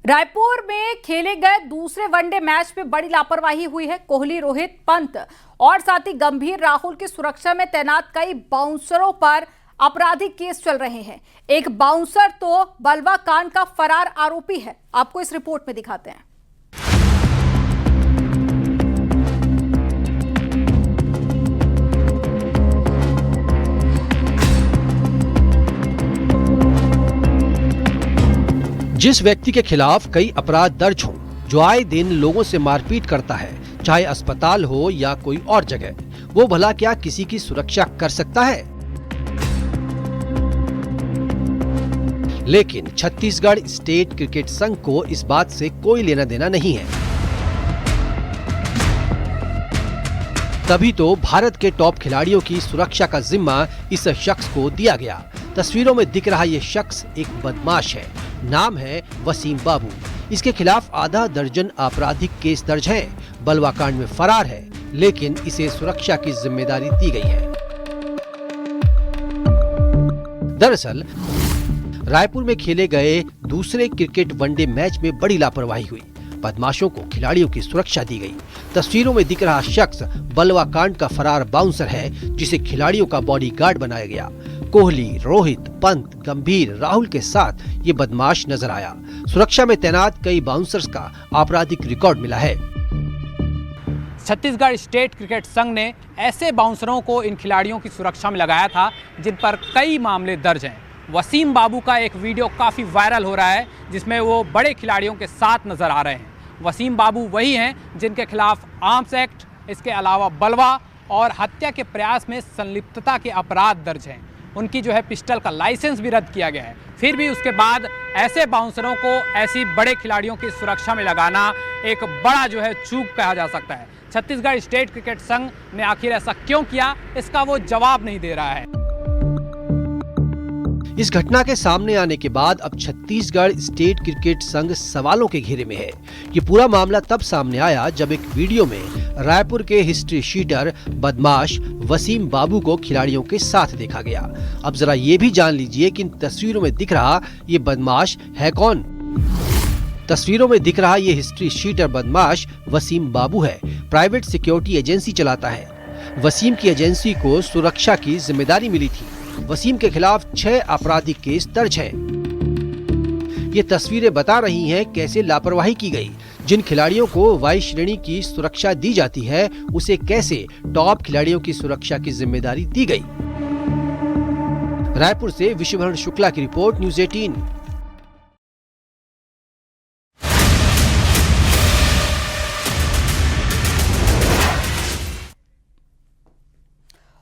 रायपुर में खेले गए दूसरे वनडे मैच में बड़ी लापरवाही हुई है। कोहली, रोहित, पंत और साथ ही गंभीर, राहुल की सुरक्षा में तैनात कई बाउंसरों पर आपराधिक केस चल रहे हैं। एक बाउंसर तो बलवा कांड का फरार आरोपी है। आपको इस रिपोर्ट में दिखाते हैं। जिस व्यक्ति के खिलाफ कई अपराध दर्ज हों, जो आए दिन लोगों से मारपीट करता है, चाहे अस्पताल हो या कोई और जगह, वो भला क्या किसी की सुरक्षा कर सकता है? लेकिन छत्तीसगढ़ स्टेट क्रिकेट संघ को इस बात से कोई लेना देना नहीं है। तभी तो भारत के टॉप खिलाड़ियों की सुरक्षा का जिम्मा इस शख्स को दिया गया। तस्वीरों में दिख रहा ये शख्स एक बदमाश है। नाम है वसीम बाबू। इसके खिलाफ आधा दर्जन आपराधिक केस दर्ज हैं। बलवा कांड में फरार है, लेकिन इसे सुरक्षा की जिम्मेदारी दी गई है। दरअसल रायपुर में खेले गए दूसरे क्रिकेट वनडे मैच में बड़ी लापरवाही हुई। बदमाशों को खिलाड़ियों की सुरक्षा दी गई। तस्वीरों में दिख रहा शख्स बलवा कांड का फरार बाउंसर है, जिसे खिलाड़ियों का बॉडीगार्ड बनाया गया। कोहली, रोहित, पंत, गंभीर, राहुल के साथ ये बदमाश नजर आया। सुरक्षा में तैनात कई बाउंसर्स का आपराधिक रिकॉर्ड मिला है। छत्तीसगढ़ स्टेट क्रिकेट संघ ने ऐसे बाउंसरों को इन खिलाड़ियों की सुरक्षा में लगाया था जिन पर कई मामले दर्ज हैं। वसीम बाबू का एक वीडियो काफ़ी वायरल हो रहा है, जिसमें वो बड़े खिलाड़ियों के साथ नजर आ रहे हैं। वसीम बाबू वही हैं जिनके खिलाफ आर्म्स एक्ट, इसके अलावा बलवा और हत्या के प्रयास में संलिप्तता के अपराध दर्ज हैं। उनकी पिस्टल का लाइसेंस भी रद्द किया गया है। फिर भी उसके बाद ऐसे बाउंसरों को ऐसी बड़े खिलाड़ियों की सुरक्षा में लगाना एक बड़ा चूक कहा जा सकता है। छत्तीसगढ़ स्टेट क्रिकेट संघ ने आखिर ऐसा क्यों किया, इसका वो जवाब नहीं दे रहा है। इस घटना के सामने आने के बाद अब छत्तीसगढ़ स्टेट क्रिकेट संघ सवालों के घेरे में है। ये पूरा मामला तब सामने आया जब एक वीडियो में रायपुर के हिस्ट्री शीटर बदमाश वसीम बाबू को खिलाड़ियों के साथ देखा गया। अब जरा ये भी जान लीजिए कि इन तस्वीरों में दिख रहा ये बदमाश है कौन। तस्वीरों में दिख रहा ये हिस्ट्री शीटर बदमाश वसीम बाबू है। प्राइवेट सिक्योरिटी एजेंसी चलाता है। वसीम की एजेंसी को सुरक्षा की जिम्मेदारी मिली थी। वसीम के खिलाफ 6 आपराधिक केस दर्ज हैं। ये तस्वीरें बता रही हैं कैसे लापरवाही की गई। जिन खिलाड़ियों को वाई श्रेणी की सुरक्षा दी जाती है, उसे कैसे टॉप खिलाड़ियों की सुरक्षा की जिम्मेदारी दी गई। रायपुर से विश्वभरण शुक्ला की रिपोर्ट, न्यूज़ 18।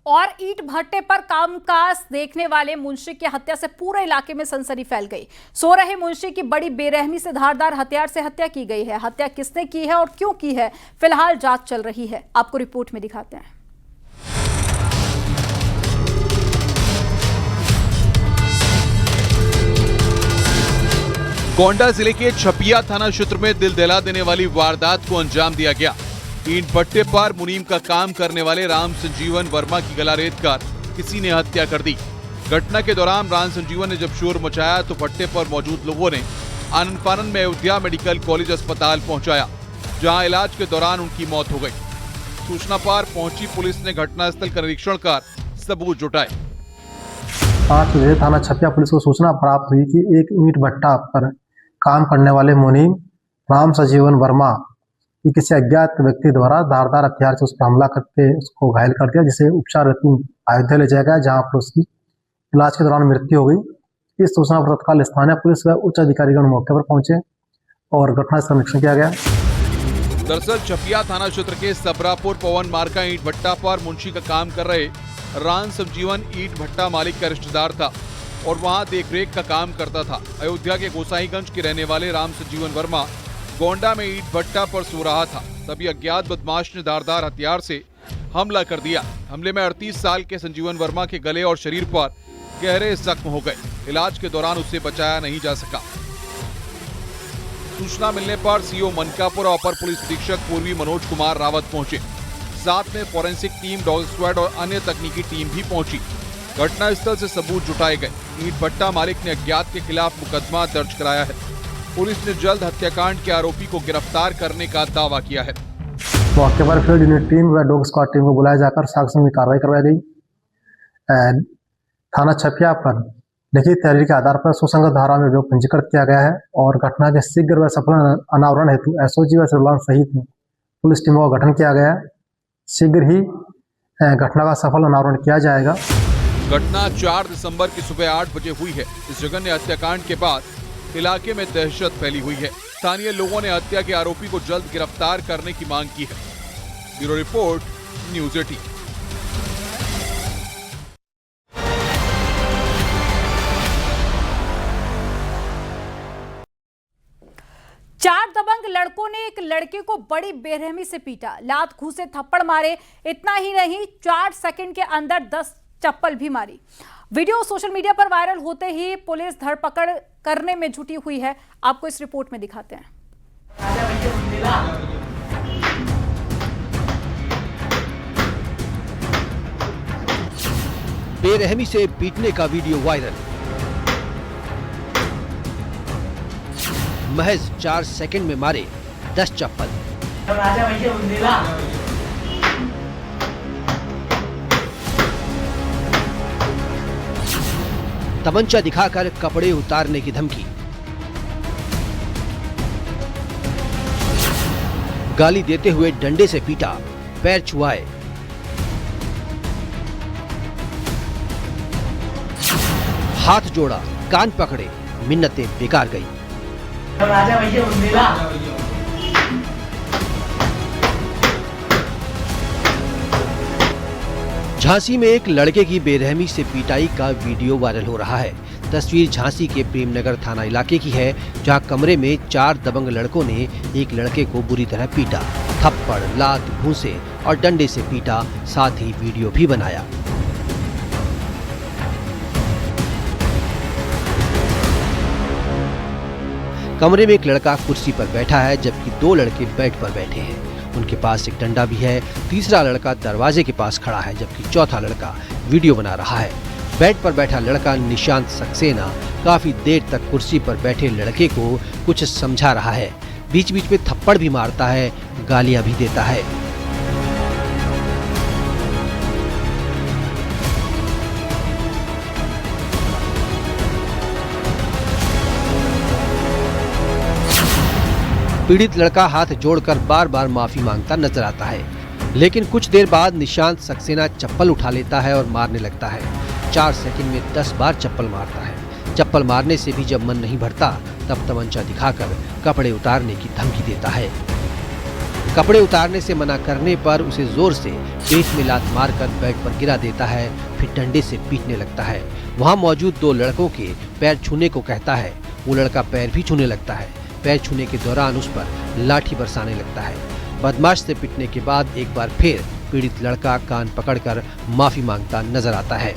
और ईंट भट्टे पर कामकाज देखने वाले मुंशी की हत्या से पूरे इलाके में सनसनी फैल गई। सो रहे मुंशी की बड़ी बेरहमी से धारदार हथियार से हत्या की गई है। हत्या किसने की है और क्यों की है, फिलहाल जांच चल रही है। आपको रिपोर्ट में दिखाते हैं। गोंडा जिले के छपिया थाना क्षेत्र में दिल दहला देने वाली वारदात को अंजाम दिया गया। ईंट भट्टे पर मुनीम का काम करने वाले राम संजीवन वर्मा की गला रेत कर किसी ने हत्या कर दी। घटना के दौरान राम संजीवन ने जब शोर मचाया तो भट्टे पर मौजूद लोगों ने आनन फानन में अयोध्या मेडिकल कॉलेज अस्पताल पहुंचाया, जहां इलाज के दौरान उनकी मौत हो गई। सूचना पर पहुंची पुलिस ने घटनास्थल का निरीक्षण कर सबूत जुटाए। 5 बजे थाना छपिया पुलिस को सूचना प्राप्त हुई कि एक ईंट भट्टा पर काम करने वाले मुनीम राम संजीवन वर्मा कि किसी अज्ञात व्यक्ति द्वारा धारदार हथियार से उस पर हमला करके उसको घायल कर दिया, जिसे उपचार हेतु अयोध्या ले जाया गया, जहां पर उसकी इलाज के दौरान मृत्यु हो गई। इस सूचना पर तत्काल स्थानीय पुलिस व उच्च अधिकारीगण मौके पर पहुंचे और घटनास्थल का निरीक्षण किया गया। दरअसल छपिया थाना क्षेत्र के सबरापुर पवन मार्का ईंट भट्टा पर मुंशी का काम कर रहे राम संजीवन ईंट भट्टा मालिक का रिश्तेदार था और वहां देखरेख का काम करता था। अयोध्या के गोसाईगंज के रहने वाले राम संजीवन वर्मा गोंडा में ईंट भट्टा पर सो रहा था, तभी अज्ञात बदमाश ने धारदार हथियार से हमला कर दिया। हमले में 38 साल के संजीवन वर्मा के गले और शरीर पर गहरे जख्म हो गए। इलाज के दौरान उसे बचाया नहीं जा सका। सूचना मिलने पर सीओ मनकापुर और अपर पुलिस अधीक्षक पूर्वी मनोज कुमार रावत पहुंचे। साथ में फोरेंसिक टीम, डॉग स्क्वाड और अन्य तकनीकी टीम भी पहुंची। घटनास्थल से सबूत जुटाए गए। ईंट भट्टा मालिक ने अज्ञात के खिलाफ मुकदमा दर्ज कराया है। पुलिस ने जल्द हत्याकांड के आरोपी को गिरफ्तार करने का दावा किया है। मौके पर फील्ड यूनिट टीम व डॉग स्क्वाड टीम को बुलाया जाकर साक्ष्यों की कार्रवाई करवाई गई। थाना छपिया पर लिखित तहरीर के आधार पर सुसंगत धारा में अभियोग पंजीकृत किया गया है और घटना के शीघ्र व सफल अनावरण हेतु एसओजी व सर्विलांस सहित पुलिस टीमों का गठन किया गया है। शीघ्र ही घटना का सफल अनावरण किया जाएगा। घटना 4 दिसंबर की सुबह 8 बजे हुई है। इस जघन्य हत्याकांड के बाद इलाके में दहशत फैली हुई है। स्थानीय लोगों ने हत्या के आरोपी को जल्द गिरफ्तार करने की मांग की है। Bureau report, news 18। चार दबंग लड़कों ने एक लड़के को बड़ी बेरहमी से पीटा, लात घूंसे थप्पड़ मारे। इतना ही नहीं, 4 सेकंड के अंदर 10 चप्पल भी मारी। वीडियो सोशल मीडिया पर वायरल होते ही पुलिस धरपकड़ करने में जुटी हुई है। आपको इस रिपोर्ट में दिखाते हैं। बेरहमी से पीटने का वीडियो वायरल। महज 4 सेकंड में मारे 10 चप्पल। तमंचा दिखाकर कपड़े उतारने की धमकी। गाली देते हुए डंडे से पीटा, पैर छुआए। हाथ जोड़ा, कान पकड़े, मिन्नतें बेकार गई। झांसी में एक लड़के की बेरहमी से पिटाई का वीडियो वायरल हो रहा है। तस्वीर झांसी के प्रेमनगर थाना इलाके की है, जहां कमरे में 4 दबंग लड़कों ने एक लड़के को बुरी तरह पीटा, थप्पड़, लात, घूंसे और डंडे से पीटा, साथ ही वीडियो भी बनाया। कमरे में एक लड़का कुर्सी पर बैठा है, जबकि 2 लड़के बेड पर बैठे हैं। उनके पास एक डंडा भी है। तीसरा लड़का दरवाजे के पास खड़ा है, जबकि चौथा लड़का वीडियो बना रहा है। बेड पर बैठा लड़का निशांत सक्सेना काफी देर तक कुर्सी पर बैठे लड़के को कुछ समझा रहा है। बीच बीच में थप्पड़ भी मारता है, गालियां भी देता है। पीड़ित लड़का हाथ जोड़कर बार बार माफी मांगता नजर आता है, लेकिन कुछ देर बाद निशांत सक्सेना चप्पल उठा लेता है और मारने लगता है। 4 सेकंड में 10 बार चप्पल मारता है। चप्पल मारने से भी जब मन नहीं भरता, तब तमंचा दिखाकर कपड़े उतारने की धमकी देता है। कपड़े उतारने से मना करने पर उसे जोर से पेट में लात मारकर बेड पर गिरा देता है, फिर डंडे से पीटने लगता है। वहाँ मौजूद 2 लड़कों के पैर छूने को कहता है। वो लड़का पैर भी छूने लगता है। पैर छूने के दौरान उस पर लाठी बरसाने लगता है। बदमाश से पिटने के बाद एक बार फिर पीड़ित लड़का कान पकड़कर माफी मांगता नजर आता है।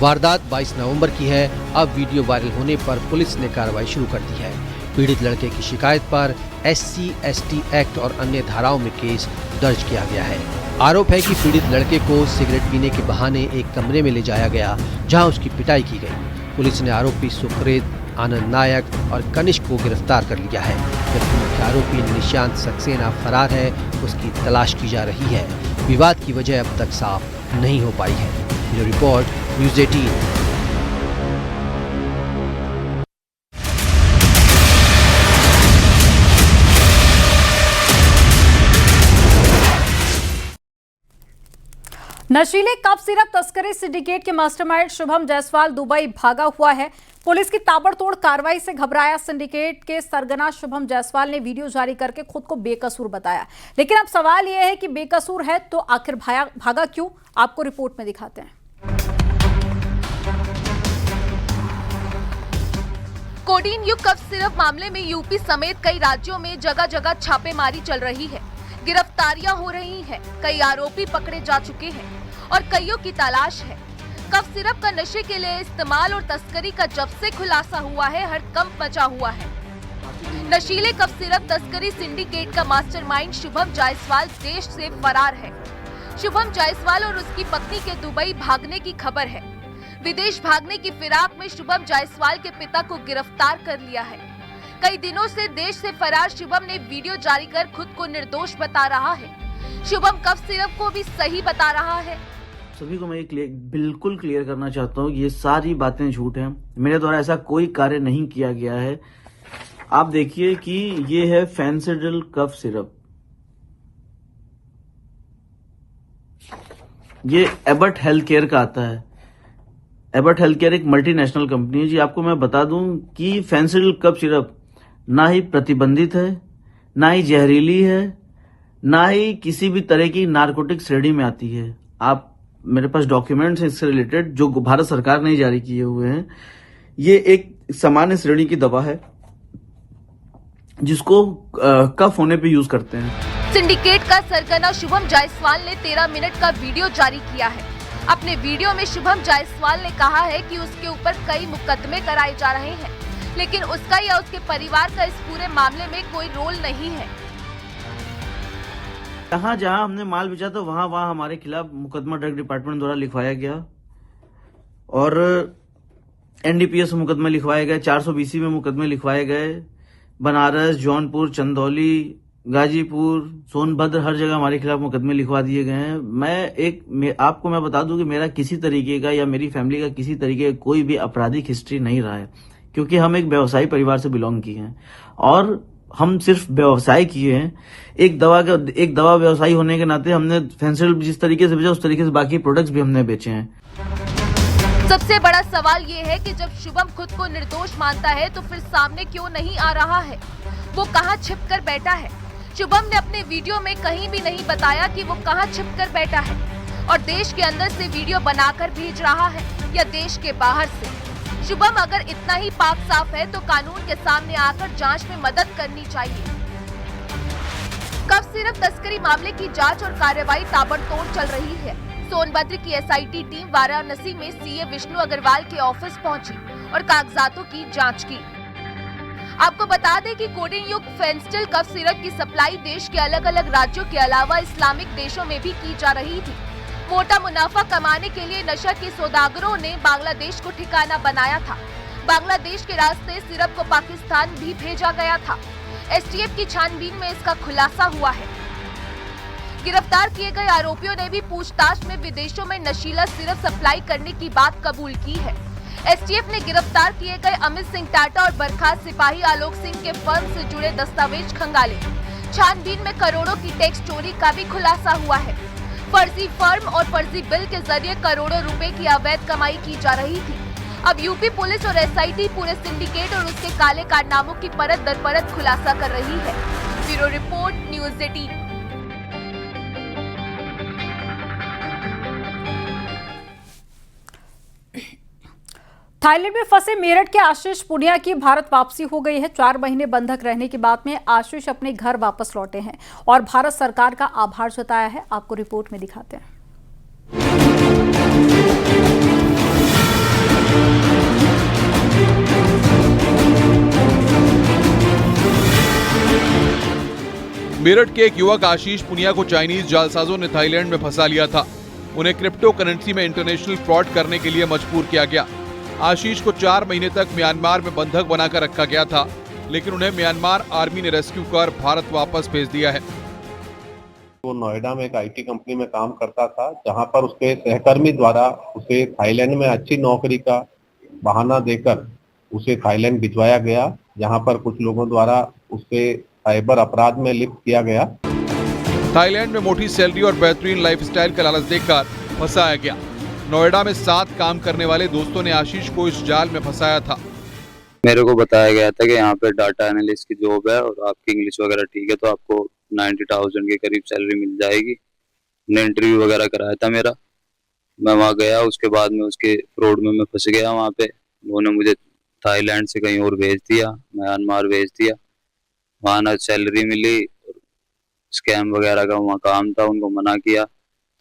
वारदात 22 नवंबर की है। अब वीडियो वायरल होने पर पुलिस ने कार्रवाई शुरू कर दी है। पीड़ित लड़के की शिकायत पर SC/ST एक्ट और अन्य धाराओं में केस दर्ज किया गया है। आरोप है कि पीड़ित लड़के को सिगरेट पीने के बहाने एक कमरे में ले जाया गया, जहां उसकी पिटाई की गई। पुलिस ने आरोपी सुखरेत, आनंद नायक और कनिष्क को गिरफ्तार कर लिया है, जबकि मुख्य आरोपी निशांत सक्सेना फरार है। उसकी तलाश की जा रही है। विवाद की वजह अब तक साफ नहीं हो पाई है। Bureau report, news 18। नशीले कफ सिरप तस्करी सिंडिकेट के मास्टरमाइंड शुभम जायसवाल दुबई भागा हुआ है। पुलिस की ताबड़तोड़ कार्रवाई से घबराया सिंडिकेट के सरगना शुभम जायसवाल ने वीडियो जारी करके खुद को बेकसूर बताया। लेकिन अब सवाल यह है कि बेकसूर है तो आखिर भागा क्यों? आपको रिपोर्ट में दिखाते हैं। कोडीन युक्त कफ सिरप मामले में यूपी समेत कई राज्यों में जगह जगह छापेमारी चल रही है। गिरफ्तारियां हो रही हैं, कई आरोपी पकड़े जा चुके हैं और कईयों की तलाश है। कफ सिरप का नशे के लिए इस्तेमाल और तस्करी का जब से खुलासा हुआ है, हड़कंप मचा हुआ है। नशीले कफ सिरप तस्करी सिंडिकेट का मास्टरमाइंड शुभम जायसवाल देश से फरार है। शुभम जायसवाल और उसकी पत्नी के दुबई भागने की खबर है। विदेश भागने की फिराक में शुभम जायसवाल के पिता को गिरफ्तार कर लिया है। कई दिनों से देश से फरार शुभम ने वीडियो जारी कर खुद को निर्दोष बता रहा है। शुभम कफ सिरप को भी सही बता रहा है। सभी को मैं बिल्कुल क्लियर करना चाहता हूँ, ये सारी बातें झूठ हैं। मेरे द्वारा ऐसा कोई कार्य नहीं किया गया है। आप देखिए कि ये है फेंसिडिल कफ सिरप, ये एबर्ट हेल्थ केयर का आता है। एबर्ट हेल्थ केयर एक मल्टीनेशनल कंपनी है जी। आपको मैं बता दूं कि फेंसिडिल कफ सिरप ना ही प्रतिबंधित है, ना ही जहरीली है, ना ही किसी भी तरह की नारकोटिक श्रेणी में आती है। आप मेरे पास डॉक्यूमेंट्स हैं इससे रिलेटेड जो भारत सरकार ने जारी किए हुए हैं। ये एक सामान्य श्रेणी की दवा है जिसको कफ होने पे यूज करते हैं। सिंडिकेट का सरगना शुभम जायसवाल ने 13 मिनट का वीडियो जारी किया है। अपने वीडियो में शुभम जायसवाल ने कहा है कि उसके ऊपर कई मुकदमे कराए जा रहे हैं, लेकिन उसका या उसके परिवार का इस पूरे मामले में कोई रोल नहीं है। जहां जहां हमने माल बेचा तो वहां वहां हमारे खिलाफ मुकदमा ड्रग डिपार्टमेंट द्वारा लिखवाया गया और एनडीपीएस में मुकदमे लिखवाए गए, 420 में मुकदमे लिखवाए गए। बनारस, जौनपुर, चंदौली, गाजीपुर, सोनभद्र, हर जगह हमारे खिलाफ मुकदमे लिखवा दिए गए हैं। आपको मैं बता दूं कि मेरा किसी तरीके का या मेरी फैमिली का किसी तरीके का कोई भी आपराधिक हिस्ट्री नहीं रहा है, क्योंकि हम एक व्यवसायी परिवार से बिलोंग किए हैं और हम सिर्फ व्यवसाय किए हैं। एक दवा व्यवसायी होने के नाते हमने फेंसिडिल जिस तरीके से बेचा उस तरीके से बाकी प्रोडक्ट्स भी हमने बेचे हैं। सबसे बड़ा सवाल ये है कि जब शुभम खुद को निर्दोष मानता है तो फिर सामने क्यों नहीं आ रहा है? वो कहां छिपकर बैठा है? शुभम ने अपने वीडियो में कहीं भी नहीं बताया कि वो कहां छिपकर बैठा है और देश के अंदर से वीडियो बनाकर भेज रहा है या देश के बाहर से। शुभम अगर इतना ही पाक साफ है तो कानून के सामने आकर जांच में मदद करनी चाहिए। कफ सिरप तस्करी मामले की जांच और कार्रवाई ताबड़तोड़ चल रही है। सोनभद्र की एसआईटी टीम वाराणसी में सीए विष्णु अग्रवाल के ऑफिस पहुंची और कागजातों की जांच की। आपको बता दें कि कोडेन युक्त फेंसिडिल कफ सिरप की सप्लाई देश के अलग अलग राज्यों के अलावा इस्लामिक देशों में भी की जा रही थी। मोटा मुनाफा कमाने के लिए नशा के सौदागरों ने बांग्लादेश को ठिकाना बनाया था। बांग्लादेश के रास्ते सिरप को पाकिस्तान भी भेजा गया था। एसटीएफ की छानबीन में इसका खुलासा हुआ है। गिरफ्तार किए गए आरोपियों ने भी पूछताछ में विदेशों में नशीला सिरप सप्लाई करने की बात कबूल की है। एसटीएफ ने गिरफ्तार किए गए अमित सिंह टाटा और बर्खास्त सिपाही आलोक सिंह के फर्म से जुड़े दस्तावेज खंगाले। छानबीन में करोड़ों की टैक्स चोरी का भी खुलासा हुआ है। फर्जी फर्म और फर्जी बिल के जरिए करोड़ों रुपए की अवैध कमाई की जा रही थी। अब यूपी पुलिस और एसआईटी पूरे सिंडिकेट और उसके काले कारनामों की परत दर परत खुलासा कर रही है। Bureau report, news 18। थाईलैंड में फंसे मेरठ के आशीष पुनिया की भारत वापसी हो गई है। 4 महीने बंधक रहने के बाद में आशीष अपने घर वापस लौटे हैं और भारत सरकार का आभार जताया है। आपको रिपोर्ट में दिखाते हैं। मेरठ के एक युवक आशीष पुनिया को चाइनीज जालसाजों ने थाईलैंड में फंसा लिया था। उन्हें क्रिप्टो करेंसी में इंटरनेशनल फ्रॉड करने के लिए मजबूर किया गया। आशीष को 4 महीने तक म्यांमार में बंधक बनाकर रखा गया था, लेकिन उन्हें म्यांमार आर्मी ने रेस्क्यू कर भारत वापस भेज दिया है। वो नोएडा में एक आईटी कंपनी में काम करता था, जहां पर उसके सहकर्मी द्वारा उसे थाईलैंड में अच्छी नौकरी का बहाना देकर उसे थाईलैंड भिजवाया गया, जहां पर कुछ लोगों द्वारा उसे साइबर अपराध में लिप्त किया गया। थाईलैंड में मोटी सैलरी और बेहतरीन लाइफस्टाइल का लालच देकर फंसाया गया। नोएडा में साथ काम करने वाले दोस्तों ने आशीष को इस जाल में फंसाया था। मेरे को बताया गया था कि यहाँ पे डाटा एनालिस्ट की जॉब है और आपकी इंग्लिश वगैरह ठीक है तो आपको 90,000 के करीब सैलरी मिल जाएगी। ने इंटरव्यू वगैरह कराया था मेरा, मैं वहाँ गया, उसके बाद में उसके फ्रॉड में मैं फंस गया। वहाँ पे उन्होंने मुझे थाईलैंड से कहीं और भेज दिया, म्यांमार भेज दिया। वहाँ ना सैलरी मिली, स्कैम वगैरह का वहाँ काम था। उनको मना किया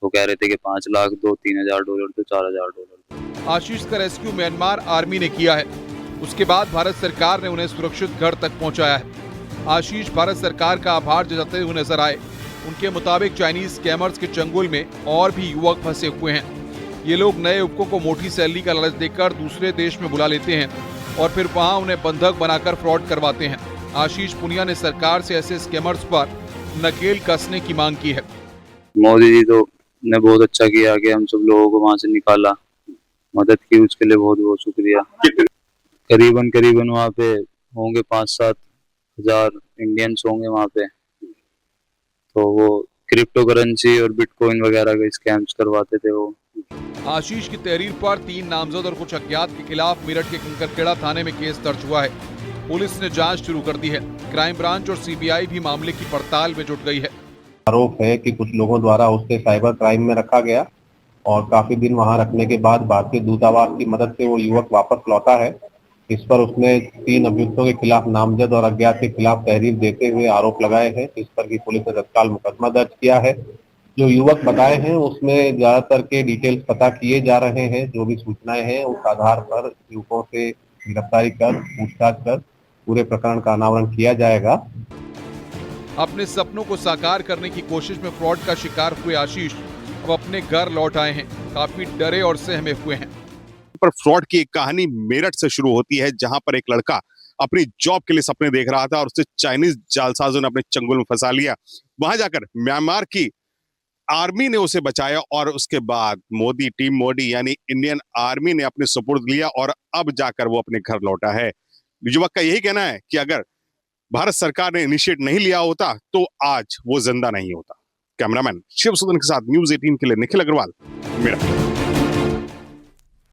तो कह रहे थे कि 5 लाख दो, $3,000 दो, $4,000। आशीष का रेस्क्यू म्यांमार आर्मी ने किया है। उसके बाद भारत सरकार ने उन्हें सुरक्षित घर तक पहुंचाया है। आशीष भारत सरकार का आभार जताते हुए नजर आए। उनके मुताबिक चाइनीज स्कैमर्स के चंगुल में और भी युवक फंसे हुए हैं। ये लोग नए युवकों को मोटी सैलरी का लालच देकर दूसरे देश में बुला लेते हैं और फिर वहां उन्हें बंधक बनाकर फ्रॉड करवाते हैं। आशीष पुनिया ने सरकार से ऐसे स्कैमर्स पर नकेल कसने की मांग की है। मोदी जी तो ने बहुत अच्छा किया कि हम सब लोगों को वहां से निकाला, मदद की, उसके लिए बहुत बहुत शुक्रिया। करीबन वहाँ पे होंगे 5-7 हजार इंडियंस होंगे वहाँ पे। तो वो क्रिप्टो करेंसी और बिटकॉइन वगैरह के स्कैम्स करवाते थे वो। आशीष की तहरीर पर 3 नामजद और कुछ अज्ञात के खिलाफ मेरठ के कंकरखेड़ा थाने में केस दर्ज हुआ है। पुलिस ने जांच शुरू कर दी है। क्राइम ब्रांच और सीबीआई भी मामले की पड़ताल में जुट गई है। आरोप है कि कुछ लोगों द्वारा उसे साइबर क्राइम में रखा गया और काफी दिन वहां रखने के बाद भारतीय दूतावास की मदद से वो युवक वापस लौटा है। इस पर उसने 3 अभियुक्तों के खिलाफ नामजद और अज्ञात के खिलाफ तहरीर देते हुए आरोप लगाए हैं, इस पर की पुलिस ने तत्काल मुकदमा दर्ज किया है। जो युवक बताए हैं उसमें ज्यादातर के डिटेल्स पता किए जा रहे हैं। जो भी सूचनाएं हैं उस आधार पर युवकों से गिरफ्तारी कर पूछताछ कर पूरे प्रकरण का अनावरण किया जाएगा। अपने सपनों को साकार करने की कोशिश में फ्रॉड का शिकार हुए आशीष अब अपने घर लौट आए हैं। काफी डरे और सहमे हुए हैं। पर फ्रॉड की एक कहानी मेरठ से शुरू होती है, जहां पर एक लड़का अपनी जॉब के लिए सपने देख रहा था और उसे चाइनीज जालसाजों ने अपने चंगुल में फंसा लिया। वहां जाकर म्यांमार की आर्मी ने उसे बचाया और उसके बाद टीम मोदी यानी इंडियन आर्मी ने अपने सुपुर्द लिया और अब जाकर वो अपने घर लौटा है। युवक का यही कहना है कि अगर भारत सरकार ने इनिशिएट नहीं लिया होता तो आज वो जिंदा नहीं होता। कैमरामैन शिव सुदन के साथ न्यूज़ 18 के लिए निखिल अग्रवाल, मेरठ।